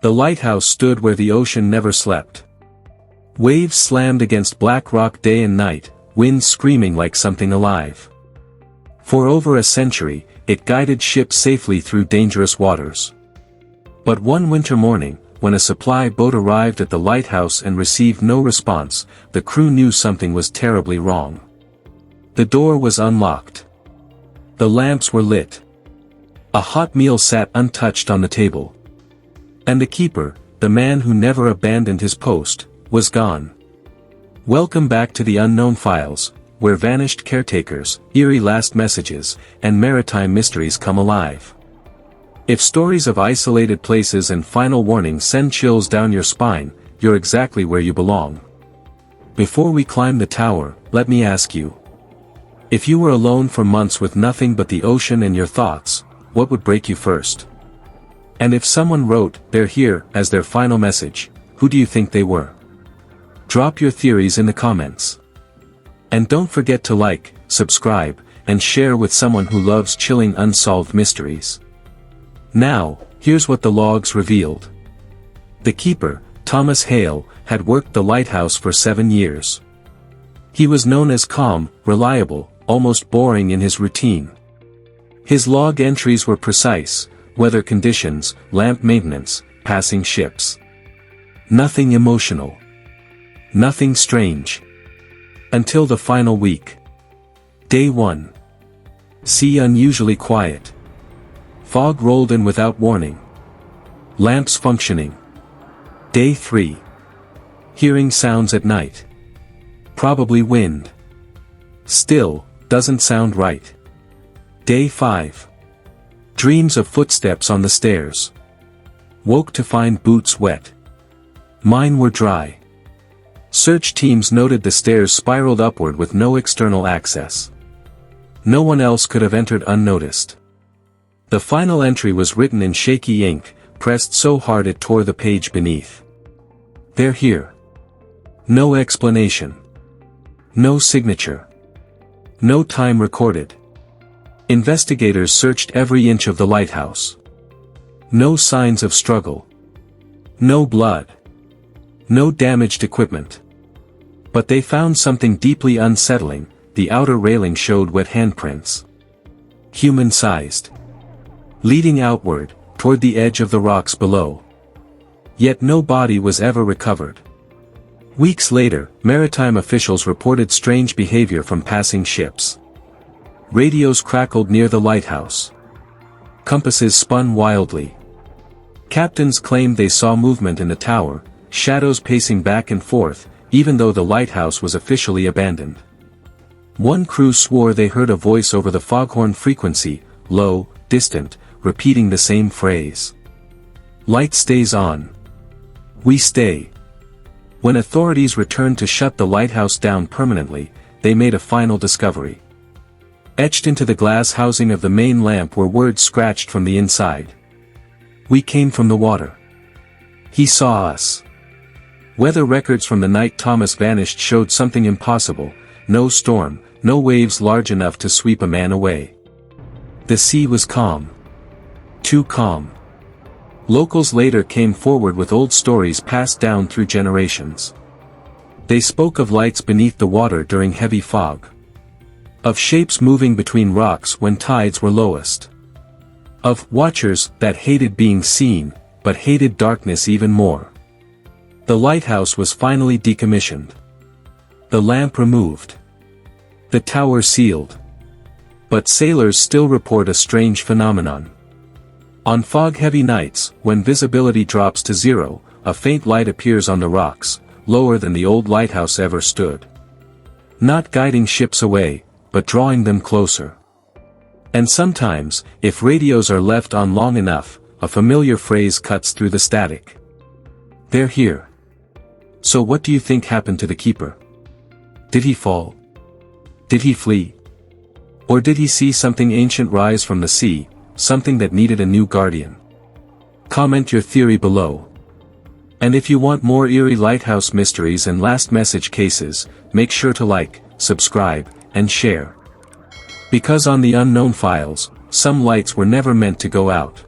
The lighthouse stood where the ocean never slept. Waves slammed against black rock day and night, winds screaming like something alive. For over a century, it guided ships safely through dangerous waters. But one winter morning, when a supply boat arrived at the lighthouse and received no response, the crew knew something was terribly wrong. The door was unlocked. The lamps were lit. A hot meal sat untouched on the table. And the keeper, the man who never abandoned his post, was gone. Welcome back to the Unknownfiles, where vanished caretakers, eerie last messages, and maritime mysteries come alive. If stories of isolated places and final warnings send chills down your spine, you're exactly where you belong. Before we climb the tower, let me ask you. If you were alone for months with nothing but the ocean and your thoughts, what would break you first? And if someone wrote, "They're here," as their final message, who do you think they were? Drop your theories in the comments. And don't forget to like, subscribe, and share with someone who loves chilling unsolved mysteries. Now, here's what the logs revealed. The keeper, Thomas Hale, had worked the lighthouse for 7 years. He was known as calm, reliable, almost boring in his routine. His log entries were precise: weather conditions, lamp maintenance, passing ships. Nothing emotional. Nothing strange. Until the final week. Day 1. Sea unusually quiet. Fog rolled in without warning. Lamps functioning. Day 3. Hearing sounds at night. Probably wind. Still, doesn't sound right. Day 5. Dreams of footsteps on the stairs. Woke to find boots wet. Mine were dry. Search teams noted the stairs spiraled upward with no external access. No one else could have entered unnoticed. The final entry was written in shaky ink, pressed so hard it tore the page beneath. They're here. No explanation. No signature. No time recorded. Investigators searched every inch of the lighthouse. No signs of struggle. No blood. No damaged equipment. But they found something deeply unsettling: the outer railing showed wet handprints. Human-sized. Leading outward, toward the edge of the rocks below. Yet no body was ever recovered. Weeks later, maritime officials reported strange behavior from passing ships. Radios crackled near the lighthouse. Compasses spun wildly. Captains claimed they saw movement in the tower, shadows pacing back and forth, even though the lighthouse was officially abandoned. One crew swore they heard a voice over the foghorn frequency, low, distant, repeating the same phrase. "Light stays on. We stay." When authorities returned to shut the lighthouse down permanently, they made a final discovery. Etched into the glass housing of the main lamp were words scratched from the inside. "We came from the water. He saw us." Weather records from the night Thomas vanished showed something impossible: no storm, no waves large enough to sweep a man away. The sea was calm. Too calm. Locals later came forward with old stories passed down through generations. They spoke of lights beneath the water during heavy fog. Of shapes moving between rocks when tides were lowest. Of watchers that hated being seen, but hated darkness even more. The lighthouse was finally decommissioned. The lamp removed. The tower sealed. But sailors still report a strange phenomenon. On fog-heavy nights, when visibility drops to zero, a faint light appears on the rocks, lower than the old lighthouse ever stood. Not guiding ships away, but drawing them closer. And sometimes, if radios are left on long enough, a familiar phrase cuts through the static. "They're here." So what do you think happened to the keeper? Did he fall? Did he flee? Or did he see something ancient rise from the sea, something that needed a new guardian? Comment your theory below. And if you want more eerie lighthouse mysteries and last message cases, make sure to like, subscribe, and share. Because on the Unknownfiles, some lights were never meant to go out.